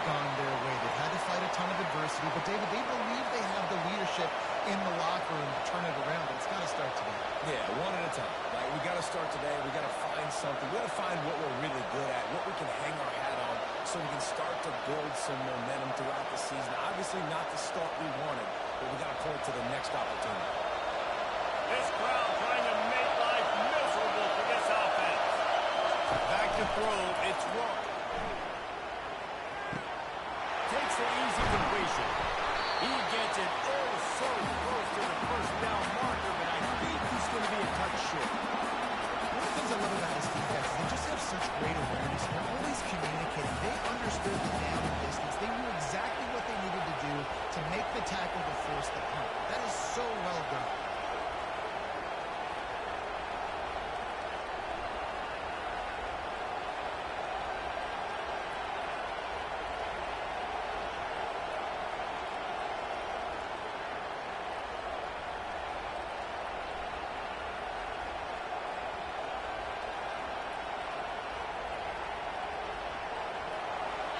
gone their way. They've had to fight a ton of adversity, but David, they believe they have the leadership in the locker room to turn it around, but it's got to start today. Yeah, one at a time. Like, we got to start today. We got to find something. We got to find what we're really good at, what we can hang our hat on, so we can start to build some momentum throughout the season. Obviously, not the start we wanted, but we got to point to the next opportunity. This crowd trying to make life miserable for this offense. Back to throw. It's Rook. Takes the easy completion. He gets it oh so close to the first down marker, but I think he's going to be a touch short. One of the things I love about this defense is they just have such great awareness. They're always communicating. They understood the down and distance. They knew exactly what they needed to do to make the tackle to force the punt. That is so well done.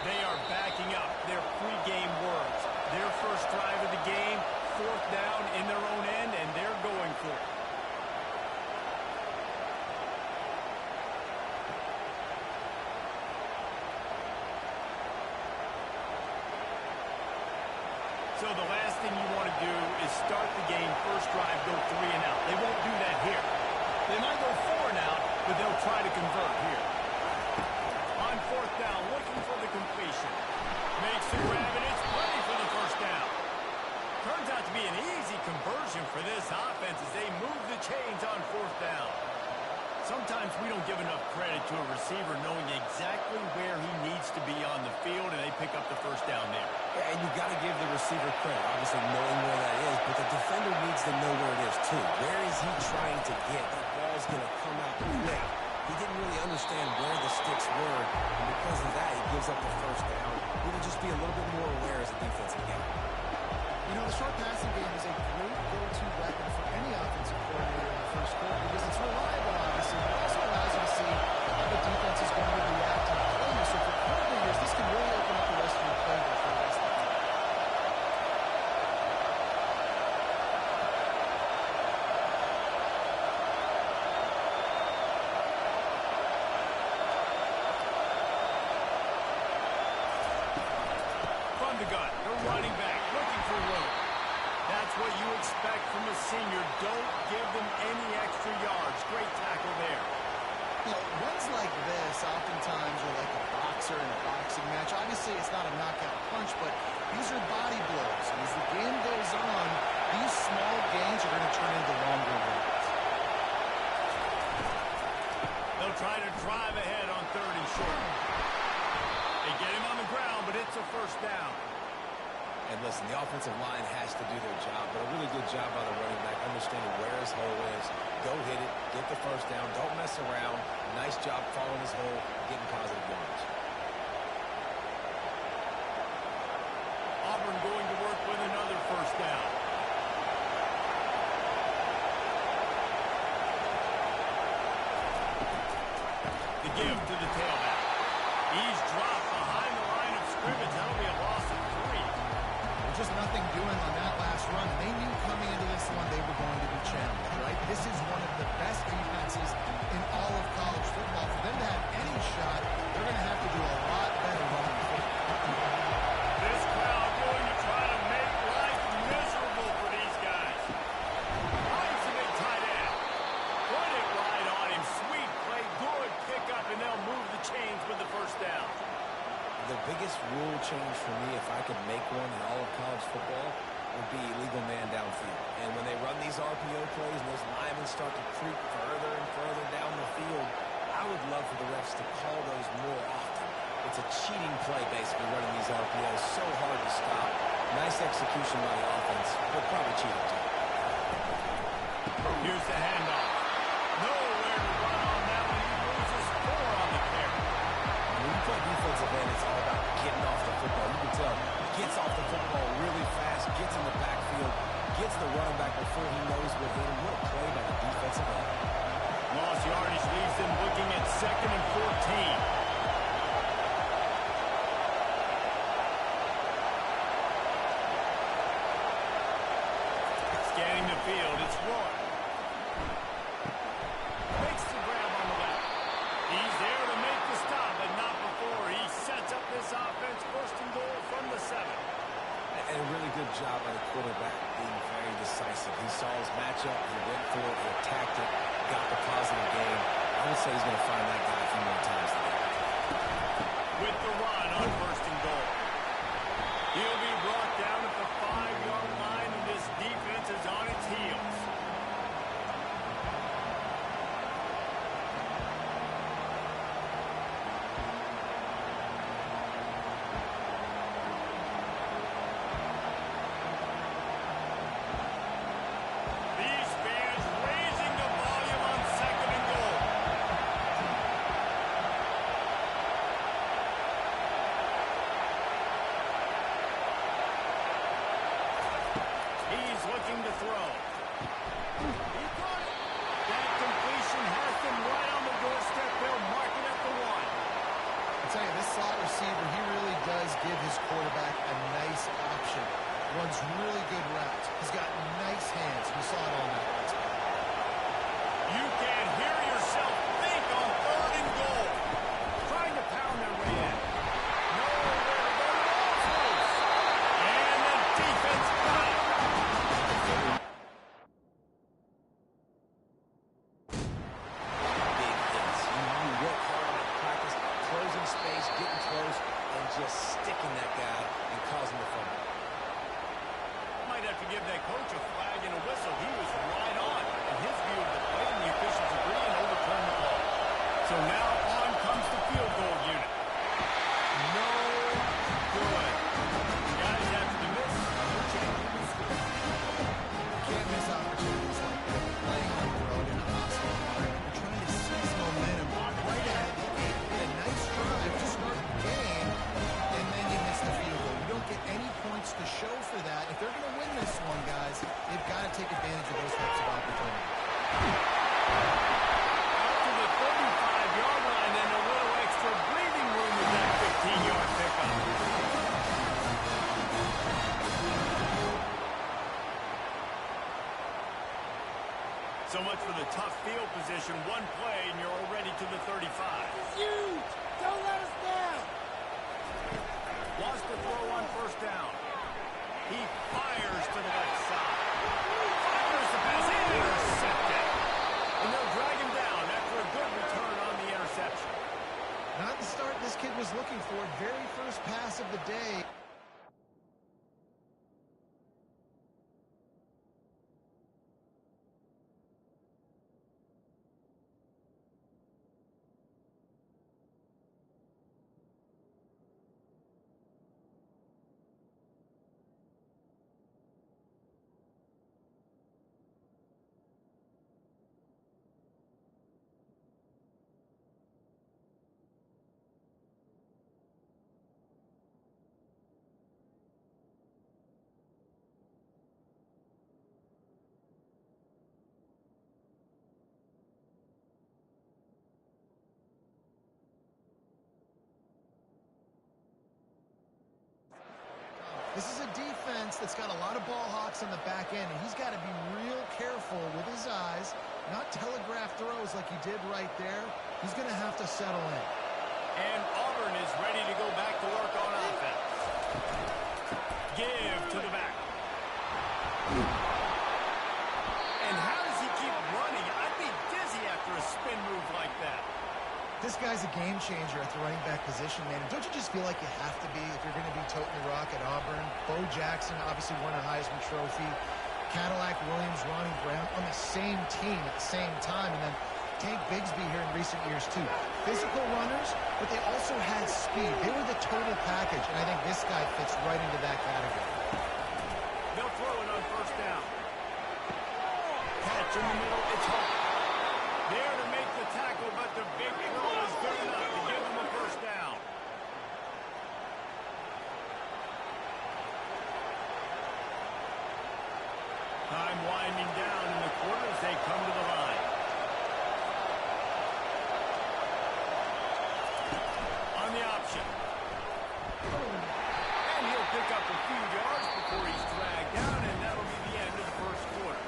They are backing up their pregame words. Their first drive of the game, fourth down in their own end, and they're going for it. So the last thing you want to do is start the game, first drive, go 3 and out. They won't do that here. They might go 4 and out, but they'll try to convert here. On fourth down, looking for the completion. Makes the grab, and it's ready for the first down. Turns out to be an easy conversion for this offense as they move the chains on fourth down. Sometimes we don't give enough credit to a receiver knowing exactly where he needs to be on the field, and they pick up the first down there. Yeah, and you've got to give the receiver credit, obviously knowing where that is, but the defender needs to know where it is too. Where is he trying to get? That ball's going to come out quick. He didn't really understand where the sticks were, and because of that, he gives up the first down. We will just be a little bit more aware as a defensive game. You know, the short passing game is a great go-to weapon for any offensive coordinator in the first quarter because it's reliable, obviously, but it also allows you to see how the defense is going to react and play you. So for coordinators, this can really open up the rest of your playbook for the rest of the game. From the gun, the running back looking for room. That's what you expect from a senior. Don't give them any extra yards. Great tackle there. You know, runs like this oftentimes are like a boxer in a boxing match. Obviously, it's not a knockout punch, but these are body blows. And as the game goes on, these small gains are going to turn into longer runs. They'll try to drive ahead on 3rd and short. They get him on the ground, but it's a first down. And listen, the offensive line has to do their job, but a really good job by the running back, understanding where his hole is. Go hit it, get the first down, don't mess around. Nice job following his hole, getting positive yards. Auburn going to work with another first down. The give to the tailback. He's dropped behind the line of scrimmage. That'll be a loss of 3. Just nothing doing on that last run. They knew coming into this one they were going to be challenged, right? This is one of the best defenses in all of college football. For them to have any shot, they're going to have to do a lot better running the football. This crowd going to try to make life miserable for these guys. Finds a big tight end. Put it right on him. Sweet play, good pickup, and they'll move the chains with the first down. The biggest rule change for me, if I could make one in all of college football, would be illegal man downfield. And when they run these RPO plays and those linemen start to creep further and further down the field, I would love for the refs to call those more often. It's a cheating play, basically, running these RPOs. So hard to stop. Nice execution by the offense, but probably cheating too. Here's the handoff. Nowhere to run on that one. He loses 4 on the carry. When you play defensive end, it's all about getting off the football. You can tell he gets off the football really fast, gets in the backfield, gets the running back before he knows what hit him. What a play by the defensive end. Lost yardage leaves them looking at 2nd and 14. job by the quarterback being very decisive. He saw his matchup, he went for it, he attacked it, got the positive gain. I would say he's going to find that guy a few more times today. With the run on first and goal. He'll be brought down at the 5-yard line, and this defense is on its heels. These fans raising the volume on second and goal. He's looking to throw. He caught it. That completion has them right on the doorstep. They'll mark it at the 1. I'll tell you, this slot receiver, he really does give his quarterback a nice option. Runs really good routes. He's got nice hands. We saw it all night. You can hear yourself think on third and goal. Trying to pound their way in. Nowhere to go. Ball's loose. And the defense got it. Big hits. You work hard at practice, closing space, getting close, and just sticking that guy and causing the fumble. Might have to give that coach a flag and a whistle. He was right on in his view of the play, and the officials agree and overturn the call. So now on comes the field goal unit. No good. Guys, after the miss, no chance. Can't miss opportunities like that. Playing on the road in a hostile environment. You're trying to seize momentum right out of the gate. Get a nice drive to start the game, and then you miss the field goal. You don't get any points to show for that. If they're going to win this one, guys, they've got to take advantage of those types of opportunities. Out to the 35-yard line and a little extra breathing room with that 15-yard pickup. So much for the tough field position. One play, and you're already to the 35. Huge! Don't let us down! Wants to throw on first down. He fires to the left side. Fires the pass. Intercepted. And they'll drag him down after a good return on the interception. Not the start this kid was looking for. Very first pass of the day. This is a defense that's got a lot of ball hawks on the back end, and he's got to be real careful with his eyes, not telegraph throws like he did right there. He's going to have to settle in. And Auburn is ready to go back to work on offense. Give to the back. And how does he keep running? I'd be dizzy after a spin move like that. This guy's a game changer at the running back position, man. Don't you just feel like you have to be if you're going to be toting the rock at Auburn? Bo Jackson obviously won a Heisman Trophy. Cadillac Williams, Ronnie Brown on the same team at the same time. And then Tank Bigsby here in recent years, too. Physical runners, but they also had speed. They were the total package, and I think this guy fits right into that category. They'll throw it on first down. Catch in the middle. It's hard. There to make the tackle, but the big throw is good enough to give them a first down. Time winding down in the quarter as they come to the line. On the option. And he'll pick up a few yards before he's dragged down, and that'll be the end of the first quarter.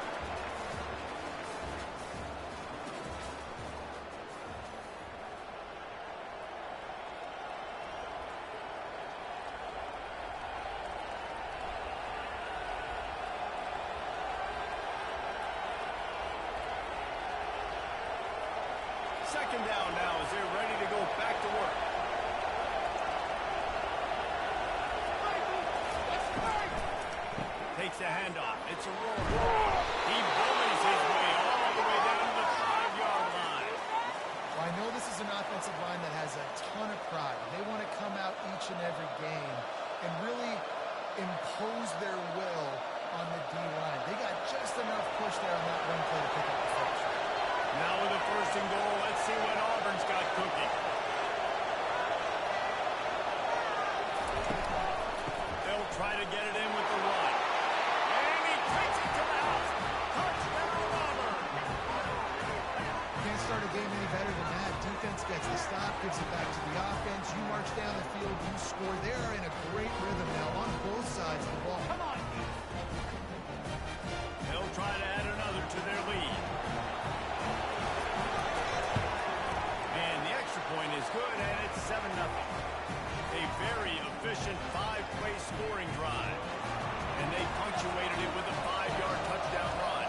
they're ready to go back to work. Takes a handoff. It's a roar. He bullies his way all the way down to the 5-yard line. Well, I know this is an offensive line that has a ton of pride. They want to come out each and every game and really impose their will on the D-line. They got just enough push there on that run play to pick up the first. Now with a 1st and goal, let's see what Auburn's got cooking. They'll try to get it in with the run. And he takes it to the house. Touchdown, Auburn. Can't start a game any better than that. Defense gets the stop, gives it back to the offense. You march down the field, you score. They are in a great rhythm now on both sides of the ball. Come on. They'll try to add another to their lead. And the extra point is good, and it's 7-0. A very efficient 5-play scoring drive. And they punctuated it with a 5-yard touchdown run.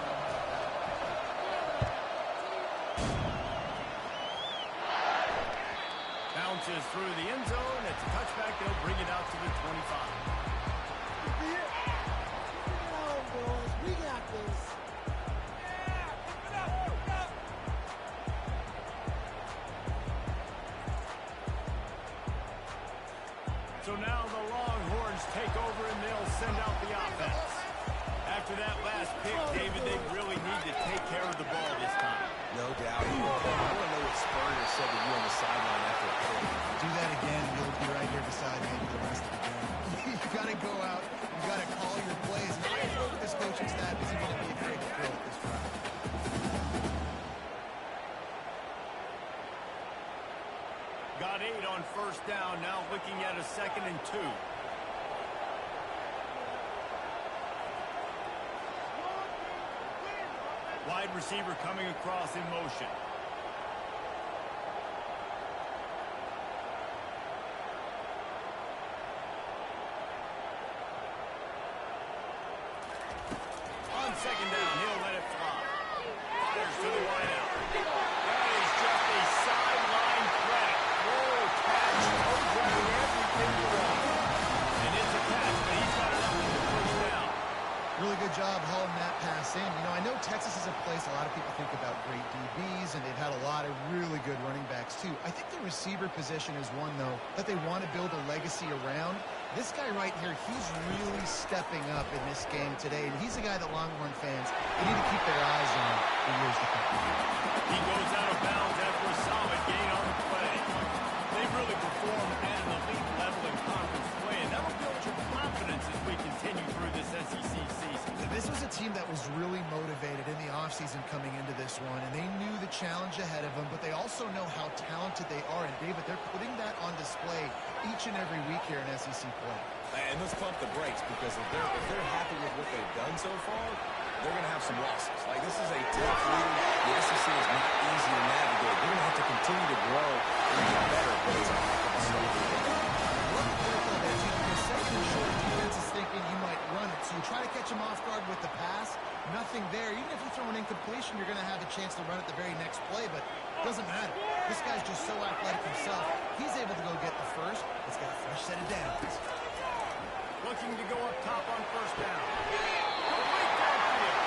Bounces through the end zone. It's a touchback. They'll bring it out to the 25. Come on, boys. We got this. So now the Longhorns take over and they'll send out the offense. After that last pick, David, they really need to take care of the ball this time. No doubt. I want to know what Spurrier said to you on the sideline after a pick. Do that again, and you'll be right here beside me for the rest of the game. You got to go out. You got to call your plays. And I hope this coaching staff isn't going to be afraid to throw at this drive. Got 8 on 1st down, now looking at a 2nd and 2. Wide receiver coming across in motion. On 2nd down, he'll let it fly. Fires to the wideout. That is just a sideline play. Roll, catch, over everything wrong. And it's a catch, but he's got it up to the 1st down. Really good job hauling that pass in. You know, I know Texas is a place a lot of people think about great DBs, and they've had a lot of really good running backs, too. I think the receiver position is one, though, that they want to build a legacy around. This guy right here, he's really stepping up in this game today, and he's a guy that Longhorn fans, they need to keep their eyes on for years to come. He goes out of bounds after a solid gain on the play. They've really performed at an elite level in conference play, and that'll build your confidence as we continue through this SEC season. This was a team that was really motivated in the offseason coming into this one, and they knew the challenge ahead of them, but they also know how talented they are. And, David, they're putting that on display each and every week here in SEC play. And let's pump the brakes, because if they're happy with what they've done so far, they're going to have some losses. Like, this is a tough league. The SEC is not easy to navigate. They're going to have to continue to grow and get better, but it's a heck of a start. Defense is thinking you might run it, so you try to catch him off guard with the pass. Nothing there. Even if you throw an incompletion, you're going to have a chance to run it the very next play, but it doesn't matter. This guy's just so athletic himself. He's able to go get the first. It's got a fresh set of downs. Looking to go up top on 1st down. Complete downfield.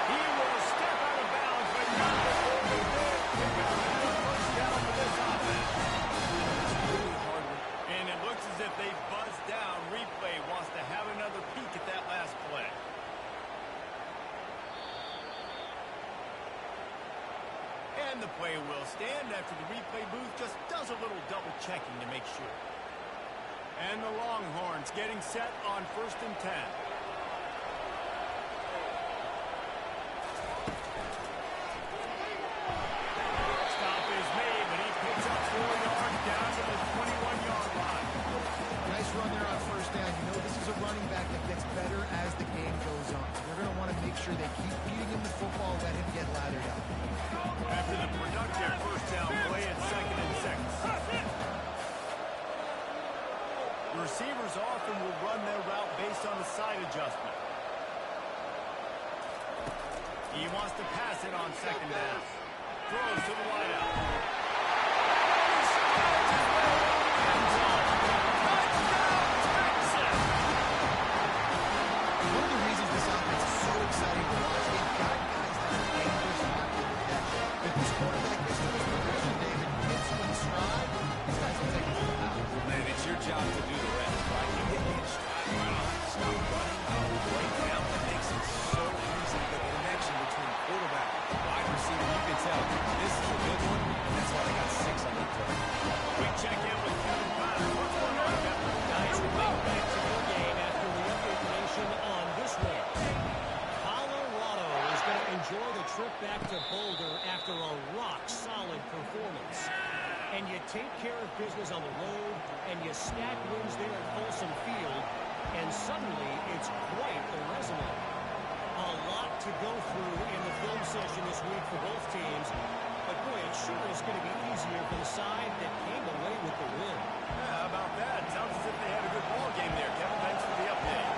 He will step out of bounds, but not before he did. Pick up another 1st down for this offense. And it looks as if they buzzed down. Replay wants to have another peek at that last play. And the play will stand after the replay booth just does a little double checking to make sure. And the Longhorns getting set on 1st and 10. Stop is made, but he picks up 4 yards down to the 21-yard line. Nice run there on 1st down. You know this is a running back that gets better as the game goes on. So they're going to want to make sure they keep feeding him the football, let him get lathered up. After the productive 1st down play at 2nd and 6. The receivers often will run their route based on a side adjustment. He wants to pass it on 2nd down. Throws to the wideout. crew in the film session this week for both teams. But, boy, it sure is going to be easier for the side that came away with the win. Yeah, how about that? Sounds as if they had a good ball game there. Kevin, thanks for the update.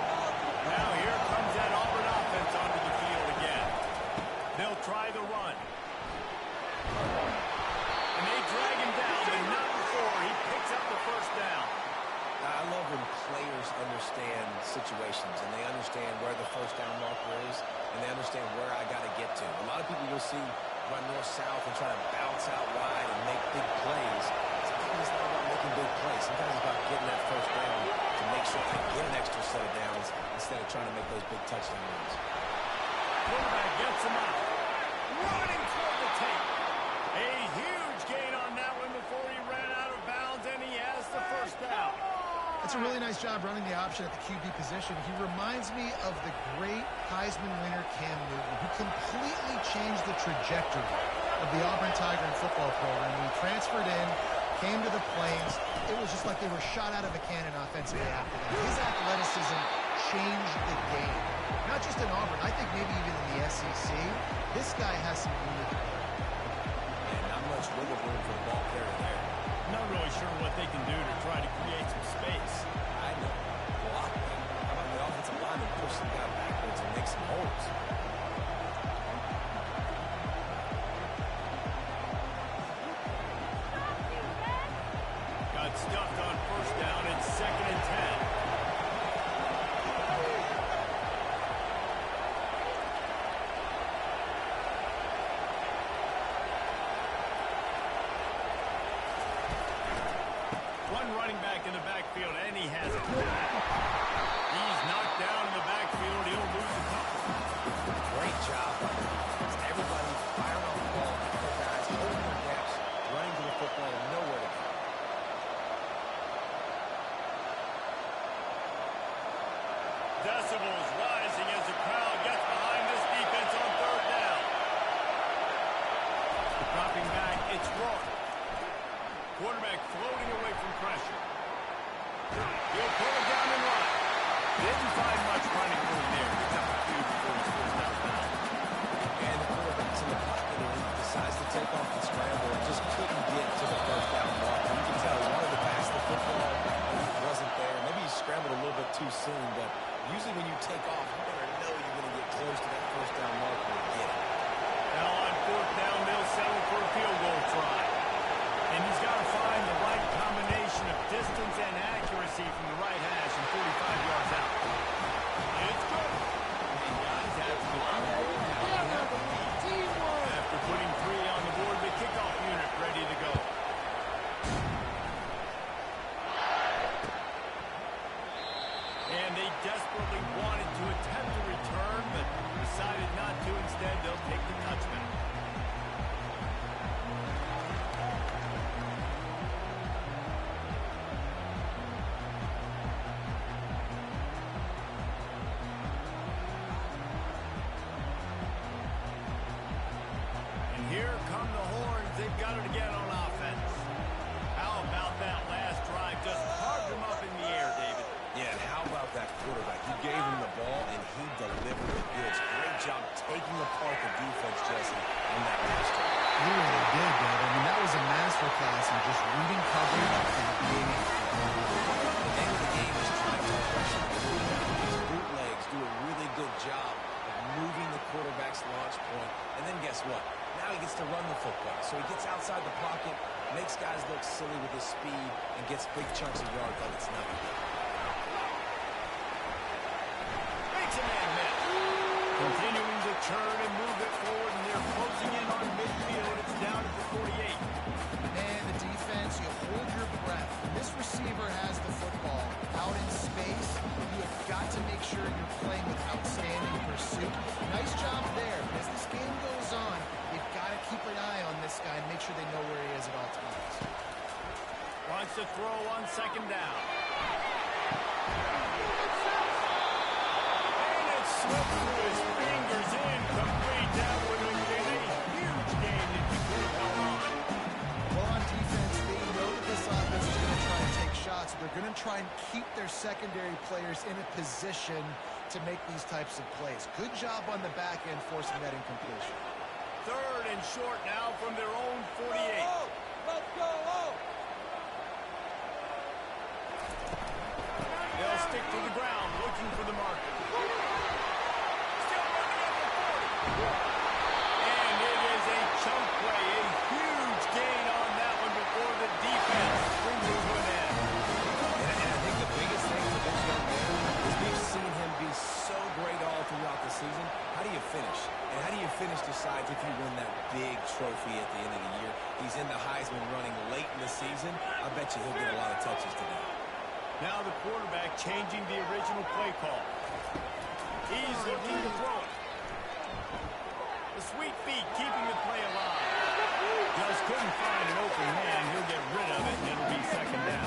Now here comes that Auburn offense onto the field again. They'll try the run. And they drag him down, but not before he picks up the first down. I love when players understand situations and they understand where the first down marker is and they understand where I got to get to. A lot of people you'll see run north-south and try to bounce out wide and make big plays. Sometimes it's not about making big plays. Sometimes it's about getting that first down to make sure I get an extra set of downs instead of trying to make those big touchdown runs. Quarterback gets him out. Running toward the tape. A huge gain on that one before he ran out of bounds, and he has the first down. That's a really nice job running the option at the QB position. He reminds me of the great Heisman winner Cam Newton, who completely changed the trajectory of the Auburn Tiger and football program. When he transferred in, came to the Plains, it was just like they were shot out of a cannon offensively after that. His athleticism changed the game. Not just in Auburn, I think maybe even in the SEC. This guy has some unique ability. And not much wiggle room for the ball carrier there. Not really sure what they can do to try to create some space. I know. Block them. How about the offensive lineman push the guy backwards and make some holes? Got stuffed on first down. It's 2nd and 10. One running back in the backfield, and he has it. He's knocked down in the backfield. He'll lose a couple. Great job by the defense. Everybody firing off the ball. Other guys holding their gaps, running to the football, and nowhere to go. Decibels rising as the crowd gets behind this defense on 3rd down. Dropping back, it's Rourke. Quarterback floating away from pressure. He'll pull it down and run. Didn't find much running room there. Picked up a few before he's forced out of bounds. And the quarterback's in the pocket and he decides to take off and scramble and just couldn't get to the first down mark. You can tell he wanted to pass the football, but he wasn't there. Maybe he scrambled a little bit too soon, but usually when you take off, you better know you're going to get close to that first down marker and get it. Now on 4th down, they'll settle for a field goal try. And he's got to find the right combination of distance and accuracy from the right hash and 45 yards out. It's good. And guys have to after putting 3 on the board, the kickoff unit ready to go. And they desperately wanted to attempt a return, but decided not to. Instead, they'll take the touchback. Here come the horns. They've got it again on offense. How about that last drive? Just carved him up in the air, David. Yeah, and how about that quarterback? You gave him the ball, and he delivered the goods. Great job taking apart the defense, Jesse, on that last drive. He really did, Dave. I mean, that was a masterclass in just reading coverage and being The name of the game is trying to pressure. These bootlegs do a really good job of moving the quarterback's launch point. And then guess what? Now he gets to run the football. So he gets outside the pocket, makes guys look silly with his speed, and gets big chunks of yards like it's nothing. Makes a man miss. Continuing to churn and move it forward, and they're closing in on midfield. It's down at the 48. Man, the defense, you hold your breath. When this receiver has the football out in space, you have got to make sure you're playing with outstanding pursuit. Nice job there, but as this game goes on, you've got to keep an eye on this guy and make sure they know where he is at all times. Wants to throw on 2nd down. And it slipped through his fingers, incomplete. That would have been a huge gain if he could have held on. Well, on defense, they know that this offense is going to try to take shots. They're going to try try and keep their secondary players in a position to make these types of plays. Good job on the back end forcing that incompletion. 3rd and short now from their own 48. Let's go! They'll stick to the ground, looking for the marker. Still running at the 40. And it is a chunk play, a huge gain on that one before the defense brings it to an end. And I think the biggest thing for this young man is we've seen him be so great all throughout the season. How do you finish? And how do you finish decides if you win that big trophy at the end of the year. He's in the Heisman running late in the season. I bet you he'll get a lot of touches today. Now the quarterback changing the original play call. He's looking to throw it. The sweet feet keeping the play alive. Just couldn't find an open man. He'll get rid of it, and it'll be 2nd down.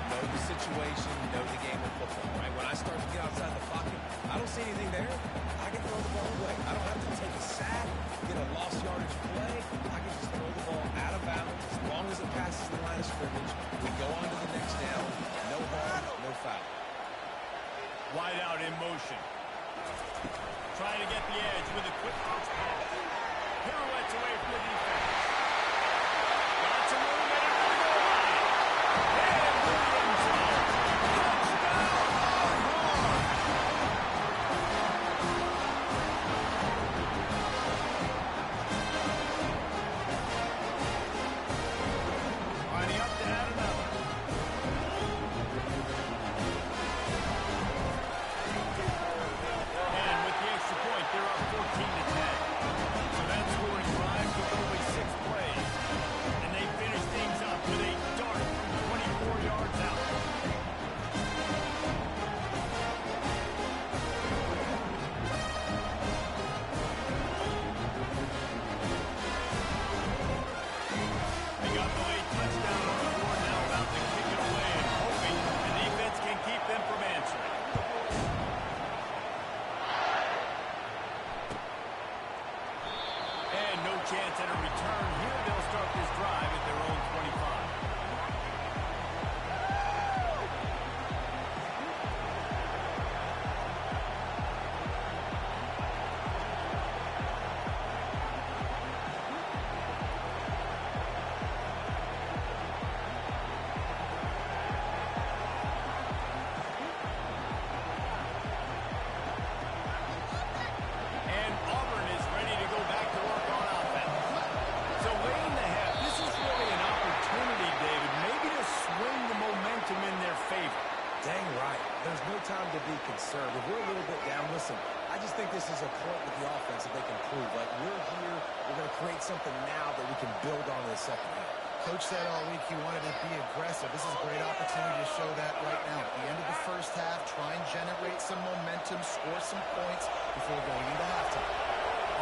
Know the situation, know the game of football, right? When I start to get outside the pocket, I don't see anything there. I can throw the ball away. I don't have to take a sack, get a lost yardage play. I can just throw the ball out of bounds as long as it passes the line of scrimmage. We go on to the next down. No harm, no foul. Wide out in motion. Trying to get the edge with a quick bounce pass. Pirouettes away from the defense. Lots of room and it's going to go wide. And Williams out. Touchdown, Longhorns. Lining up to add another. And with the extra point, they're up 14-10. So that scoring drive took only 6 plays. And they finish things up with a dart from 24 yards out. They got the late touchdown on the board, now about to kick it away and hoping the defense can keep them from answering. And no chance at a return here. They'll start this drive at their own 25. And Auburn is ready to go back to work on offense. So late in the half, this is really an opportunity, David, maybe to swing the momentum in their favor. Dang right. There's no time to be concerned. If we're a little bit down, listen, I just think this is a point with the offense that they can prove. Like, we're here, we're going to create something now that we can build on in the 2nd half. Coach said all week he wanted to be aggressive. This is a great opportunity to show that right now. At the end of the 1st half, try and generate some momentum, score some points before going into halftime.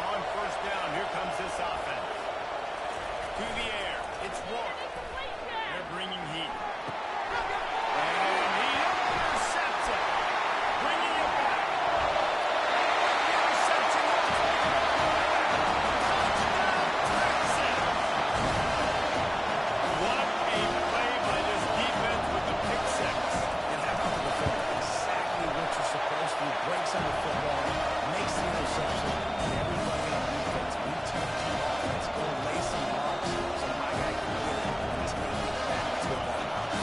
On 1st down, here comes this offense. To the air, it's Warren. They're bringing heat. And he intercepts it. Bringing it back. The interception goes for the touchdown, Texas. What a play by this defense with the pick 6. And how about the defender? Exactly what you're supposed to do. Breaks on the football, makes the interception. Everybody on defense, we turn to offense, go lay some blocks, so my guy can get it and take it back to the house.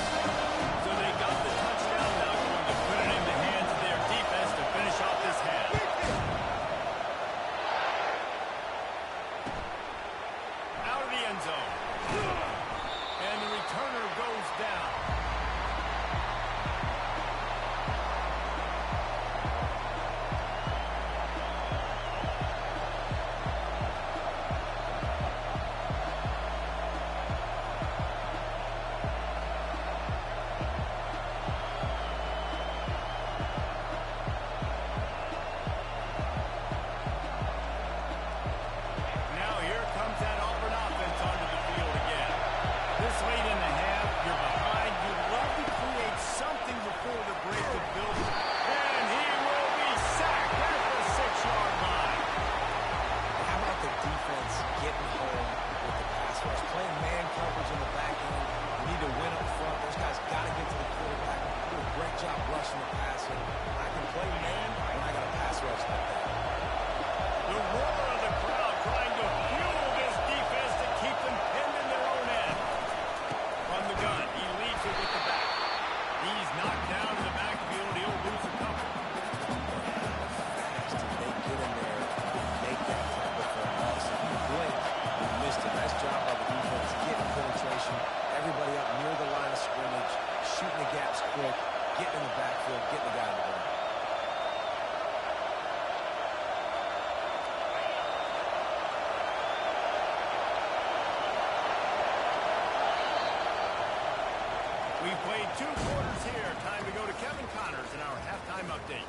2 quarters here. Time to go to Kevin Connors in our halftime update.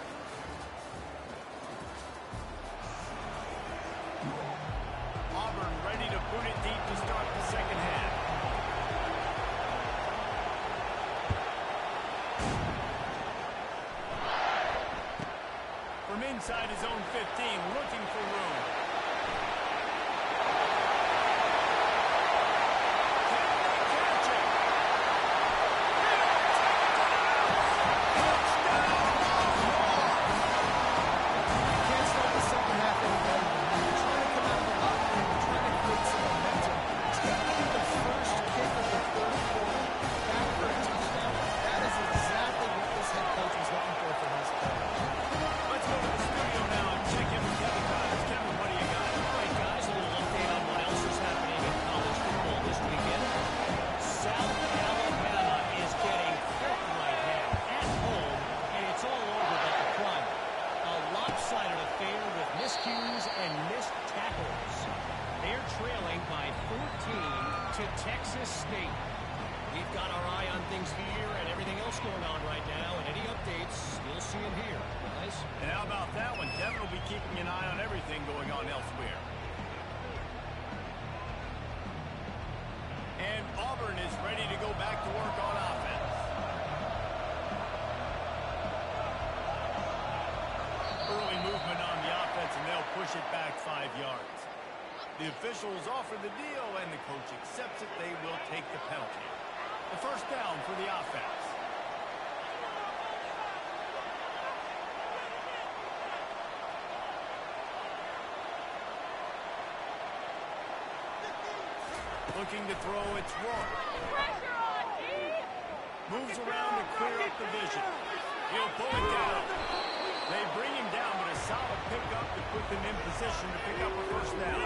Auburn ready to boot it deep to start the second half. From inside his own 15, looking for room. Push it back 5 yards. The officials offer the deal, and the coach accepts it. They will take the penalty. The first down for the offense. Looking to throw, it's Roy. Moves around to clear up the vision. He'll pull it down. They bring him down, but a solid pickup to put them in position to pick up a first down.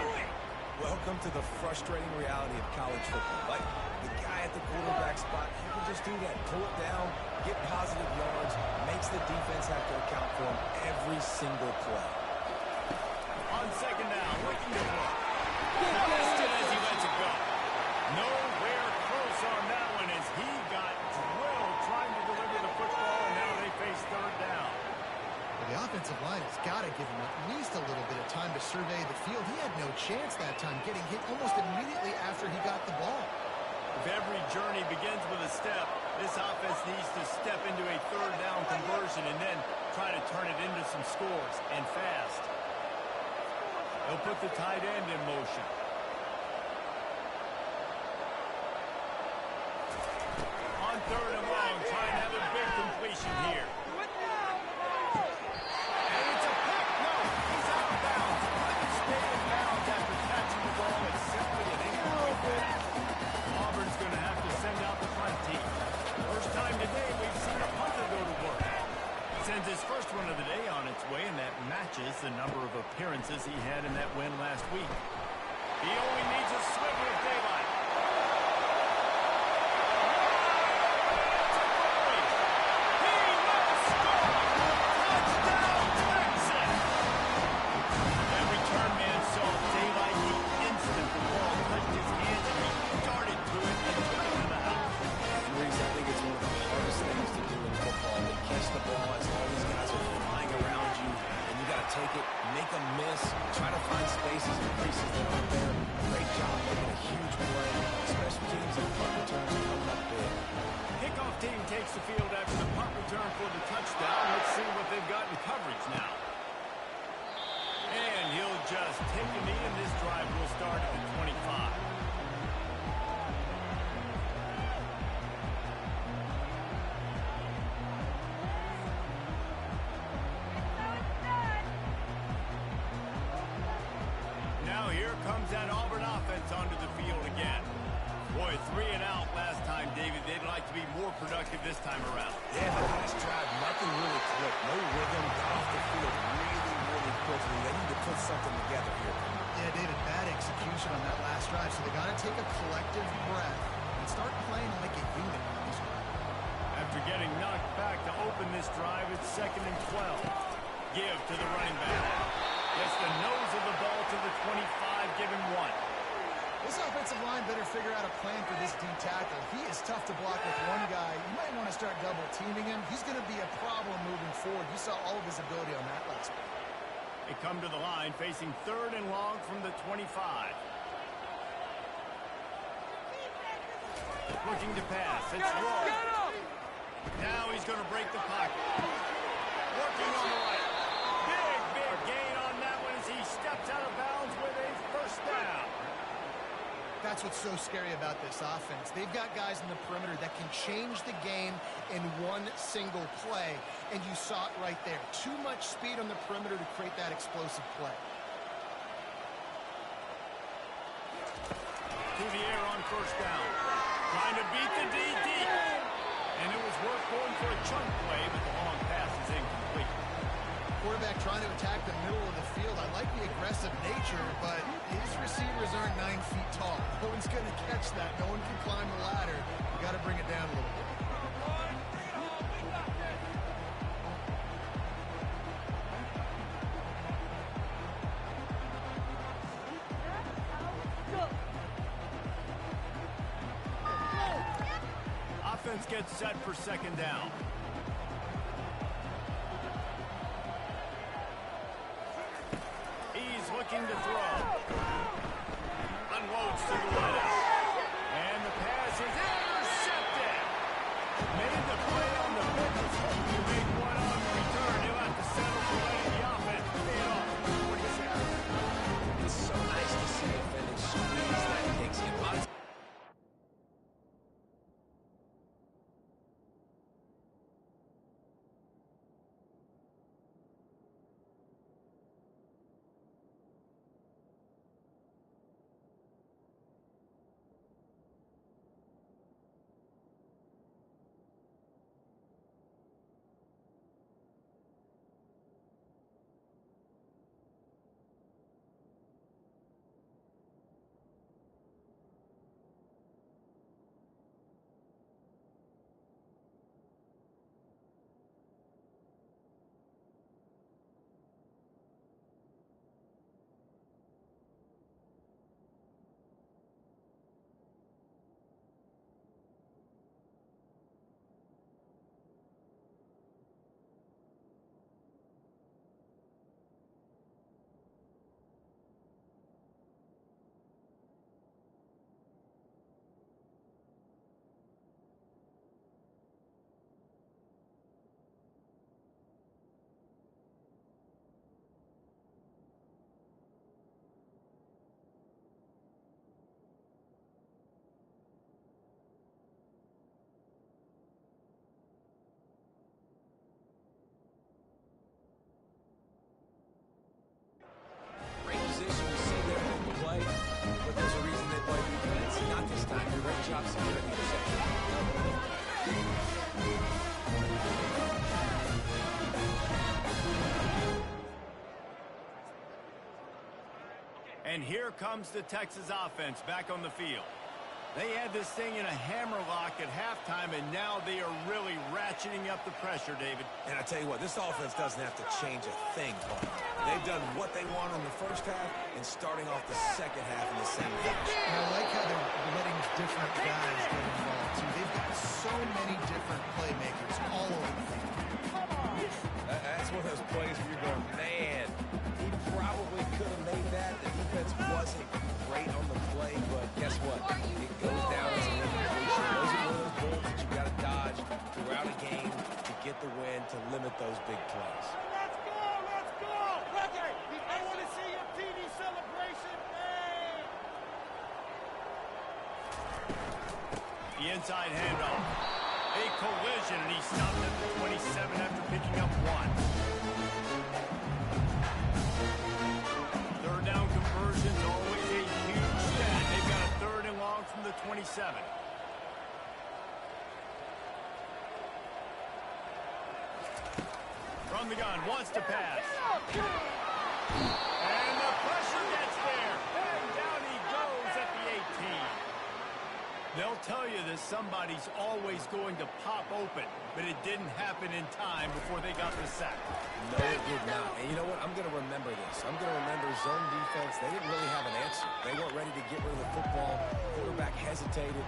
Welcome to the frustrating reality of college football. Like, the guy at the quarterback spot, he can just do that. Pull it down, get positive yards, makes the defense have to account for him every single play. On second down, looking to run. Boston as he lets it go. Nowhere close on that one as he got drilled trying to deliver the football, and now they face third down. The offensive line has got to give him at least a little bit of time to survey the field. He had no chance that time, getting hit almost immediately after he got the ball. If every journey begins with a step, this offense needs to step into a third down conversion and then try to turn it into some scores, and fast. They'll put the tight end in motion. On third and long, trying to have a big completion here. Auburn's going to have to send out the punt team. First time today we've seen a punter go to work. Sends his first one of the day on its way, and that matches the number of appearances he had in that win last week. He only needs a sliver of daylight. He will score! Touchdown, Texas! That return man saw daylight the instant the ball touched his hands, and he darted to it and took it to the house. Reese, I think it's one of the hardest things to do in football, to catch the ball as all these guys are flying around you, and you got to take it, make a miss, try to find spaces and creases that aren't there. Great job making a huge play. Special teams and punt returns are coming up big. Kickoff team takes the field after the punt return for the touchdown. Let's see what they've got in coverage now. And he'll just take a knee, and this drive will start at the 25. Now here comes that Auburn offense onto the field again. Boy, 3 and out last time, David. They'd like to be more productive this time around. Yeah, the last drive, nothing really clicked. No rhythm, got off the field really quickly. They need to put something together here. Yeah, David, bad execution on that last drive, so they got to take a collective breath and start playing like a unit on this drive. After getting knocked back to open this drive, it's 2nd and 12. Give to the running back. Gets the nose of the ball to the 25, giving 1. This offensive line better figure out a plan for this D tackle. He is tough to block with one guy. You might want to start double teaming him. He's going to be a problem moving forward. You saw all of his ability on that last play. They come to the line facing 3rd and long from the 25. Looking to pass. It's Roy. Now he's going to break the pocket. Working on the right. Big gain on that one as he steps out of bounds with a first down. That's what's so scary about this offense. They've got guys in the perimeter that can change the game in one single play, and you saw it right there. Too much speed on the perimeter to create that explosive play. To the air on first down. Trying to beat the DD. And it was worth going for a chunk play, but the long pass is incomplete. Quarterback trying to attack the middle of the field. I like the aggressive nature, but his receivers aren't 9 feet tall. No one's going to catch that. No one can climb the ladder. You got to bring it down a little bit. Offense gets set for second down. He's looking to throw. Unloads to the wideout. And the pass is intercepted. Made the play on the pitch. You make one on the return. He'll have to settle for letting the offense pay it off. What do you say? It's so nice to see a finish squeeze that takes him out. Great position to see there on the play, but there's a reason they play defense. Not this time. Great job securing the interception. And here comes the Texas offense back on the field. They had this thing in a hammerlock at halftime, and now they are really ratcheting up the pressure, David. And I tell you what, this offense doesn't have to change a thing, Paul. They've done what they want in the first half and starting off the second half in the same fashion. And I like how they're letting different guys get involved, too. They've got so many different playmakers all over the field. That's one of those plays where you're going, man, he probably could have made that. The defense wasn't great on the play, but guess what? It goes down as an incompletion. Those are one of those bullets that you got to dodge throughout a game to get the win, to limit those big plays. Let's go! Let's go! Roger, I want to see your TD celebration. Hey! The inside handoff. A collision, and he stopped at the 27 after picking up 1. Third down conversions, always a huge stat. They've got a 3rd and long from the 27. From the gun, wants to pass. And the pressure gets there. And down he goes at the 18. They'll tell you that somebody's always going to pop open, but it didn't happen in time before they got the sack. No, it did not. And you know what? I'm going to remember this. I'm going to remember zone defense. They didn't really have an answer. They weren't ready to get rid of the football. Quarterback hesitated.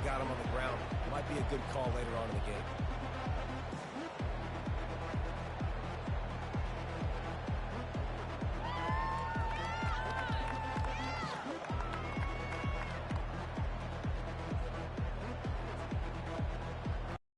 Got him on the ground. Might be a good call later on in the game.